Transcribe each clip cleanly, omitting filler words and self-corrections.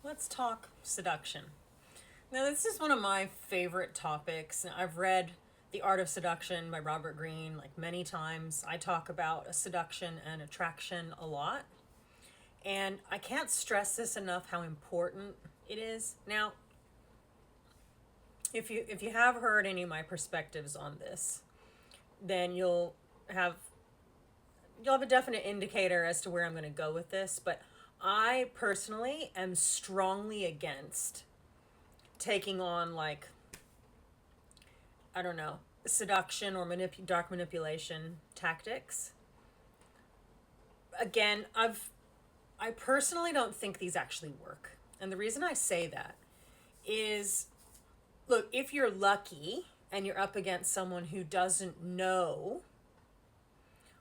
Let's talk seduction. Now, this is one of my favorite topics. I've read The Art of Seduction by Robert Greene like many times. I talk about seduction and attraction a lot. And I can't stress this enough how important it is. Now, if you have heard any of my perspectives on this, then have you'll have a definite indicator as to where I'm going to go with this, but I personally am strongly against taking on, like, I don't know, seduction or dark manipulation tactics. Again, I personally don't think these actually work. And the reason I say that is, look, if you're lucky and you're up against someone who doesn't know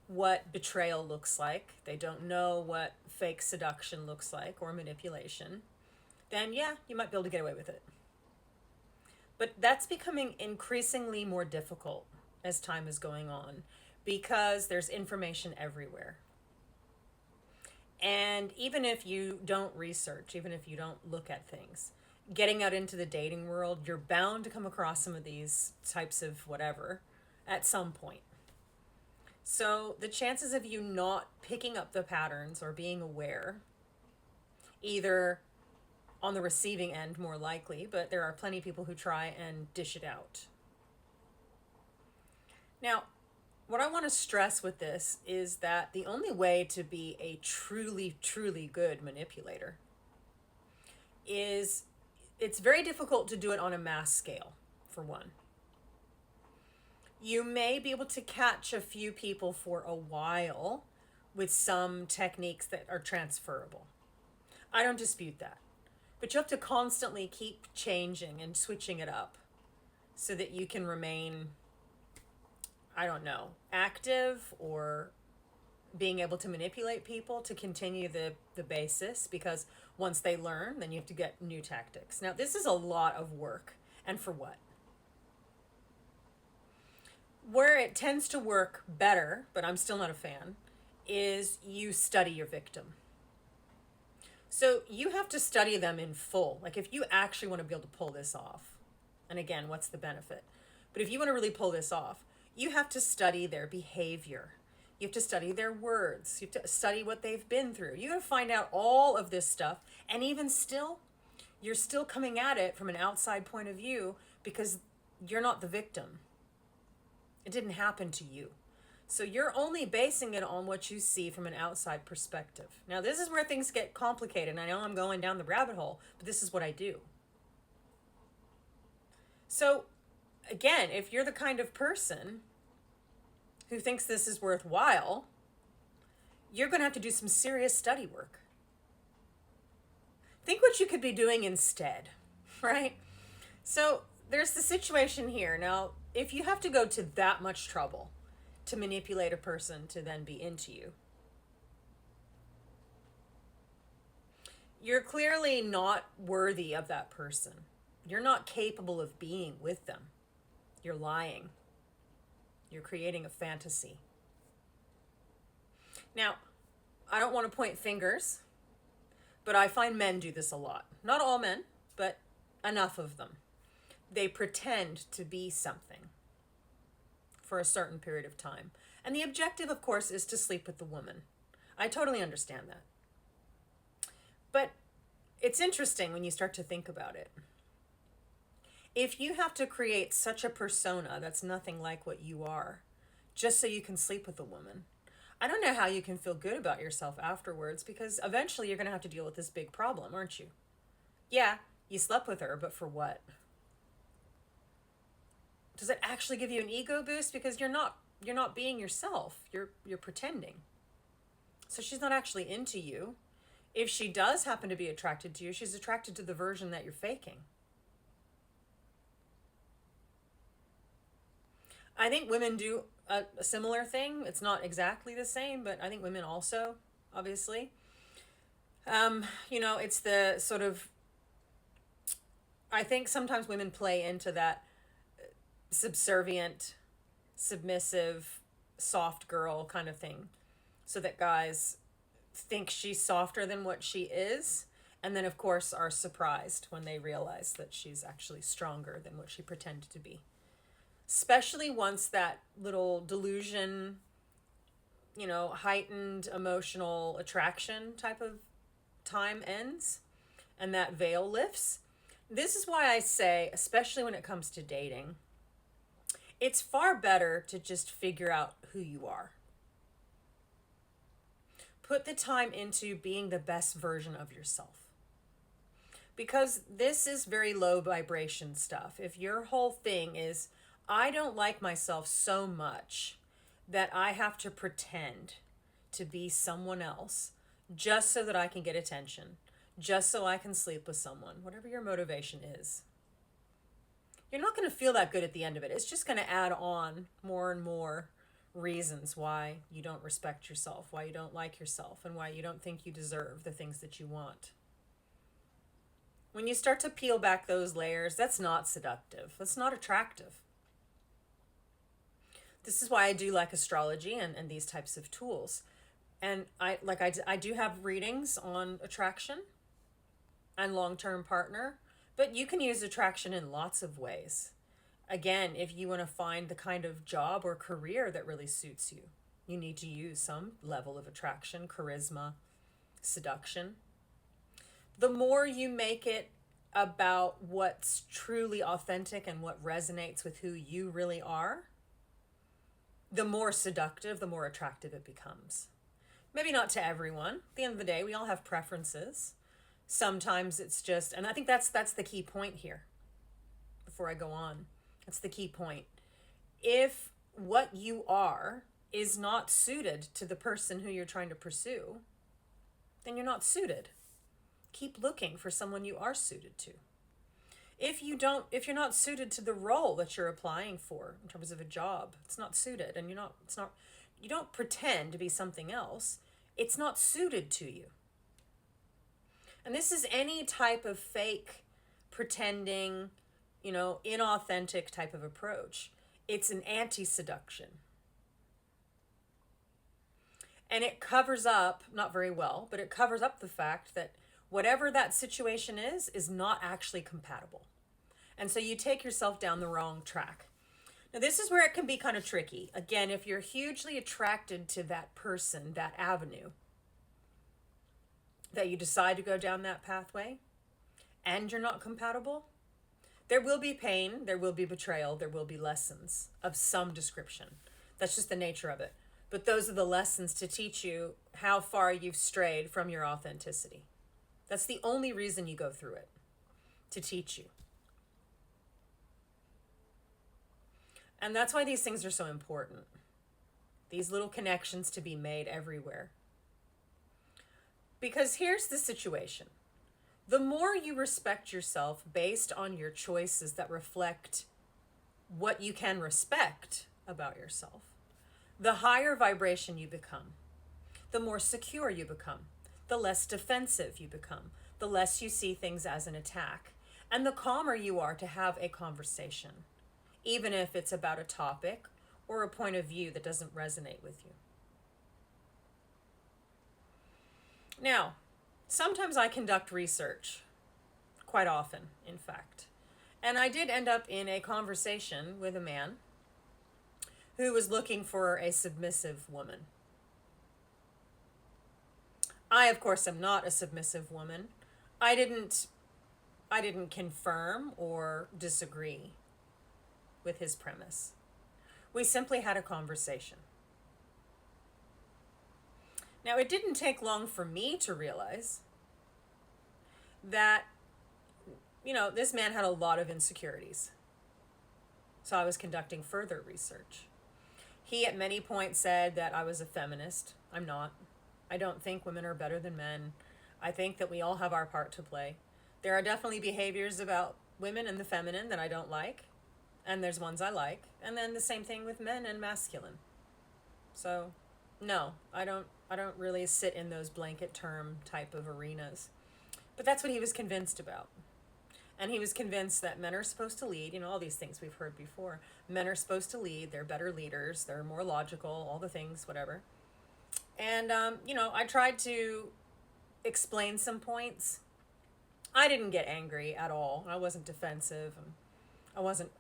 what betrayal looks like, they don't know what fake seduction looks like or manipulation, then yeah, you might be able to get away with it. But that's becoming increasingly more difficult as time is going on because there's information everywhere. And even if you don't research, even if you don't look at things, getting out into the dating world, you're bound to come across some of these types of whatever at some point. So the chances of you not picking up the patterns or being aware, either on the receiving end more likely, but there are plenty of people who try and dish it out. Now, what I want to stress with this is that the only way to be a truly, truly good manipulator is it's very difficult to do it on a mass scale, for one. You may be able to catch a few people for a while with some techniques that are transferable. I don't dispute that. But you have to constantly keep changing and switching it up so that you can remain, I don't know, active or being able to manipulate people to continue the basis, because once they learn, then you have to get new tactics. Now, this is a lot of work. And for what? Where it tends to work better, but I'm still not a fan, is you study your victim. So you have to study them in full. Like, if you actually want to be able to pull this off, and again, what's the benefit? But if you want to really pull this off, you have to study their behavior. You have to study their words. You have to study what they've been through. You got to find out all of this stuff. And even still, you're still coming at it from an outside point of view because you're not the victim. It didn't happen to you. So you're only basing it on what you see from an outside perspective. Now, this is where things get complicated, and I know I'm going down the rabbit hole, but this is what I do. So, again, if you're the kind of person who thinks this is worthwhile, you're going to have to do some serious study work. Think what you could be doing instead, right? So, there's the situation here. Now, if you have to go to that much trouble to manipulate a person to then be into you, you're clearly not worthy of that person. You're not capable of being with them. You're lying. You're creating a fantasy. Now, I don't want to point fingers, but I find men do this a lot. Not all men, but enough of them. They pretend to be something for a certain period of time. And the objective, of course, is to sleep with the woman. I totally understand that. But it's interesting when you start to think about it. If you have to create such a persona that's nothing like what you are, just so you can sleep with a woman, I don't know how you can feel good about yourself afterwards, because eventually you're going to have to deal with this big problem, aren't you? Yeah, you slept with her, but for what? Does it actually give you an ego boost? Because you're not being yourself. You're pretending. So she's not actually into you. If she does happen to be attracted to you, she's attracted to the version that you're faking. I think women do a similar thing. It's not exactly the same, but I think women also, obviously. It's the sort of, I think sometimes women play into that subservient, submissive, soft girl kind of thing, so that guys think she's softer than what she is, And then, of course, are surprised when they realize that she's actually stronger than what she pretended to be. Especially once that little delusion, heightened emotional attraction type of time ends and that veil lifts. This is why I say, especially when it comes to dating, it's far better to just figure out who you are. Put the time into being the best version of yourself. Because this is very low vibration stuff. If your whole thing is, I don't like myself so much that I have to pretend to be someone else just so that I can get attention, just so I can sleep with someone, whatever your motivation is, you're not going to feel that good at the end of it. It's just going to add on more and more reasons why you don't respect yourself, why you don't like yourself, and why you don't think you deserve the things that you want. When you start to peel back those layers, that's not seductive. That's not attractive. This is why I do like astrology and these types of tools. And I do have readings on attraction and long-term partner, but you can use attraction in lots of ways. Again, if you want to find the kind of job or career that really suits you, you need to use some level of attraction, charisma, seduction. The more you make it about what's truly authentic and what resonates with who you really are, the more seductive, the more attractive it becomes. Maybe not to everyone. At the end of the day, we all have preferences. Sometimes it's just, and I think that's the key point here. Before I go on, that's the key point. If what you are is not suited to the person who you're trying to pursue, then you're not suited. Keep looking for someone you are suited to. If you're not suited to the role that you're applying for in terms of a job, it's not suited, and you don't pretend to be something else. It's not suited to you. And this is any type of fake, pretending, inauthentic type of approach. It's an anti-seduction. And it covers up, not very well, but it covers up the fact that whatever that situation is not actually compatible. And so you take yourself down the wrong track. Now, this is where it can be kind of tricky. Again, if you're hugely attracted to that person, that avenue, that you decide to go down that pathway, and you're not compatible, there will be pain, there will be betrayal, there will be lessons of some description. That's just the nature of it. But those are the lessons to teach you how far you've strayed from your authenticity. That's the only reason you go through it, to teach you. And that's why these things are so important. These little connections to be made everywhere. Because here's the situation. The more you respect yourself based on your choices that reflect what you can respect about yourself, the higher vibration you become, the more secure you become, the less defensive you become, the less you see things as an attack, and the calmer you are to have a conversation, even if it's about a topic or a point of view that doesn't resonate with you. Now, sometimes I conduct research, quite often, in fact. And I did end up in a conversation with a man who was looking for a submissive woman. I, of course, am not a submissive woman. I didn't confirm or disagree with his premise. We simply had a conversation. Now, it didn't take long for me to realize that, this man had a lot of insecurities. So I was conducting further research. He at many points said that I was a feminist. I'm not. I don't think women are better than men. I think that we all have our part to play. There are definitely behaviors about women and the feminine that I don't like, and there's ones I like. And then the same thing with men and masculine. So, no, I don't really sit in those blanket term type of arenas. But that's what he was convinced about. And he was convinced that men are supposed to lead, all these things we've heard before. Men are supposed to lead, they're better leaders, they're more logical, all the things, whatever. And, I tried to explain some points, I didn't get angry at all. I wasn't defensive. And I wasn't,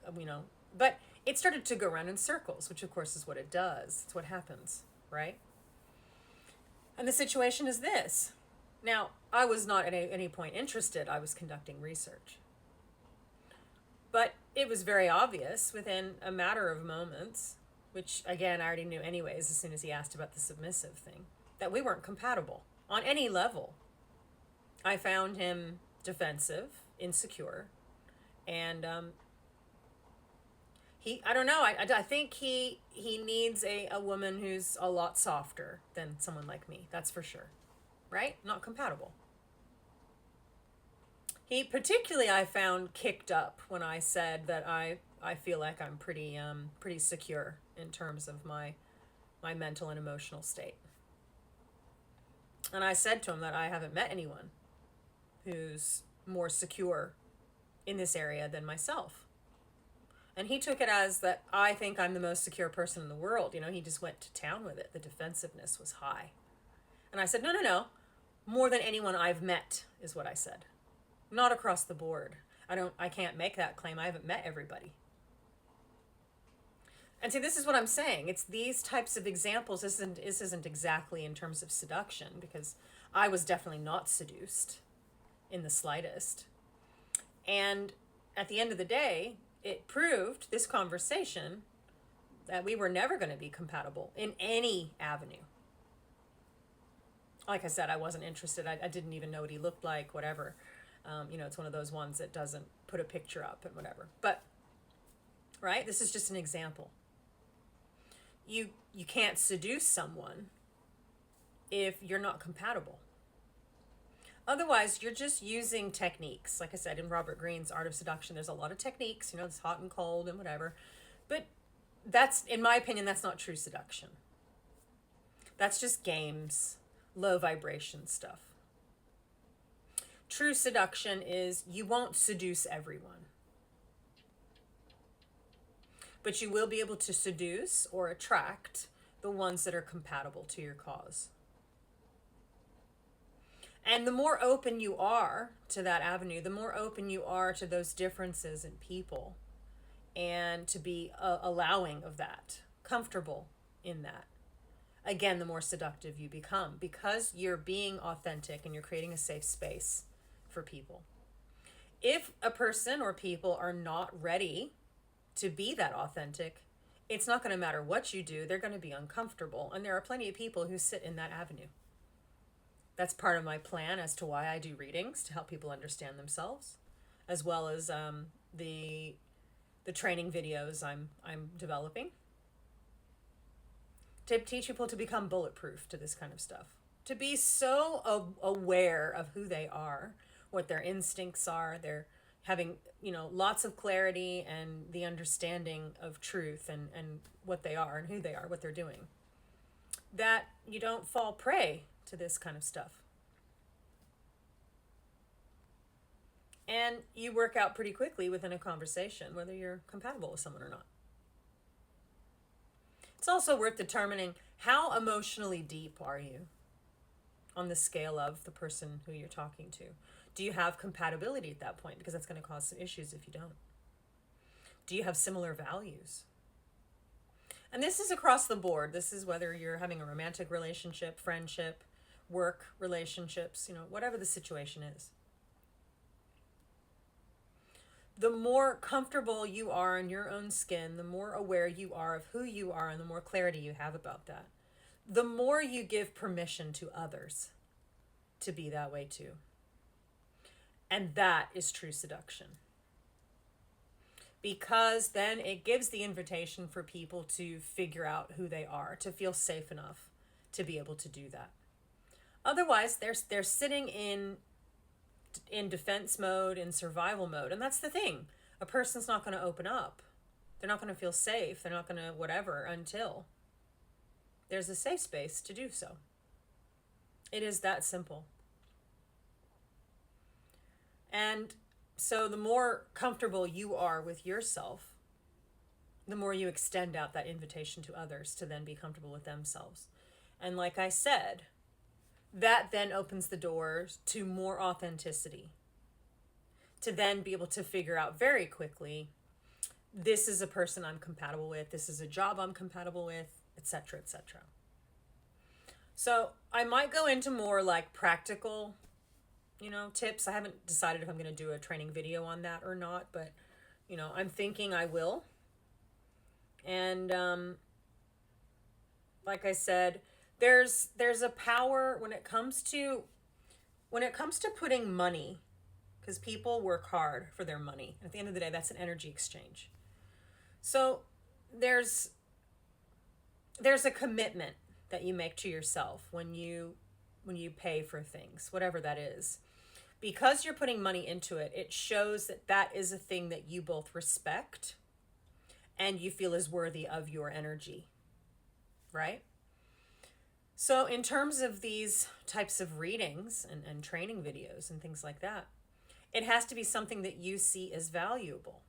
but it started to go around in circles, which of course is what it does. It's what happens, right? And the situation is this. Now, I was not at any point interested. I was conducting research. But it was very obvious within a matter of moments, which again, I already knew anyways as soon as he asked about the submissive thing, that we weren't compatible on any level. I found him defensive, insecure, and I don't know, I think he needs a woman who's a lot softer than someone like me, that's for sure, right? Not compatible. He particularly, I found, kicked up when I said that I feel like I'm pretty secure in terms of my mental and emotional state. And I said to him that I haven't met anyone who's more secure in this area than myself. And he took it as that I think I'm the most secure person in the world. He just went to town with it. The defensiveness was high. And I said, no. More than anyone I've met is what I said. Not across the board. I can't make that claim. I haven't met everybody. And see, this is what I'm saying. It's these types of examples. This isn't exactly in terms of seduction, because I was definitely not seduced in the slightest. And at the end of the day, it proved, this conversation, that we were never going to be compatible in any avenue. Like I said, I wasn't interested. I didn't even know what he looked like, whatever. It's one of those ones that doesn't put a picture up and whatever. But, right, this is just an example. You can't seduce someone if you're not compatible. Otherwise, you're just using techniques. Like I said, in Robert Greene's Art of Seduction, there's a lot of techniques, it's hot and cold and whatever. But that's, in my opinion, that's not true seduction. That's just games, low vibration stuff. True seduction is you won't seduce everyone. But you will be able to seduce or attract the ones that are compatible to your cause. And the more open you are to that avenue, the more open you are to those differences in people, and to be allowing of that, comfortable in that. Again, the more seductive you become, because you're being authentic and you're creating a safe space for people. If a person or people are not ready to be that authentic, it's not going to matter what you do, they're going to be uncomfortable. And there are plenty of people who sit in that avenue. That's part of my plan as to why I do readings, to help people understand themselves, as well as the training videos I'm developing, to teach people to become bulletproof to this kind of stuff, to be so aware of who they are, what their instincts are. They're having lots of clarity and the understanding of truth and what they are and who they are, what they're doing, that you don't fall prey to this kind of stuff. And you work out pretty quickly within a conversation whether you're compatible with someone or not. It's also worth determining how emotionally deep are you on the scale of the person who you're talking to. Do you have compatibility at that point? Because that's going to cause some issues if you don't. Do you have similar values? And this is across the board. This is whether you're having a romantic relationship, friendship, work relationships, whatever the situation is. The more comfortable you are in your own skin, the more aware you are of who you are, and the more clarity you have about that, the more you give permission to others to be that way too. And that is true seduction. Because then it gives the invitation for people to figure out who they are, to feel safe enough to be able to do that. Otherwise, they're sitting in defense mode, in survival mode. And that's the thing. A person's not going to open up. They're not going to feel safe. They're not going to whatever until there's a safe space to do so. It is that simple. And so the more comfortable you are with yourself, the more you extend out that invitation to others to then be comfortable with themselves. And like I said, that then opens the doors to more authenticity, to then be able to figure out very quickly, this is a person I'm compatible with, this is a job I'm compatible with, etc., etc. So I might go into more like practical, tips. I haven't decided if I'm going to do a training video on that or not, but I'm thinking I will. And like I said, there's a power when it comes to putting money, because people work hard for their money. At the end of the day, that's an energy exchange. So there's a commitment that you make to yourself when you pay for things, whatever that is. Because you're putting money into it, it shows that that is a thing that you both respect and you feel is worthy of your energy, right? So in terms of these types of readings and training videos and things like that, it has to be something that you see as valuable.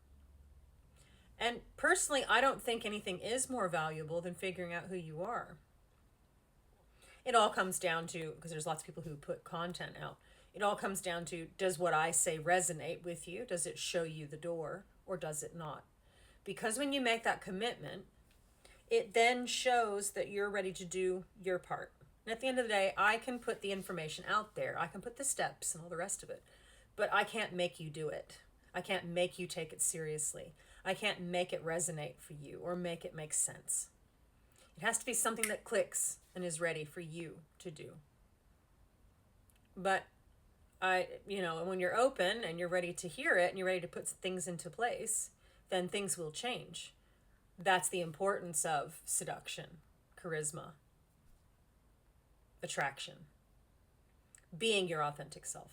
And personally, I don't think anything is more valuable than figuring out who you are. It all comes down to, because there's lots of people who put content out, it all comes down to, does what I say resonate with you? Does it show you the door, or does it not? Because when you make that commitment, it then shows that you're ready to do your part. And at the end of the day, I can put the information out there. I can put the steps and all the rest of it. But I can't make you do it. I can't make you take it seriously. I can't make it resonate for you or make it make sense. It has to be something that clicks and is ready for you to do. But when you're open and you're ready to hear it and you're ready to put things into place, then things will change. That's the importance of seduction, charisma, attraction, being your authentic self.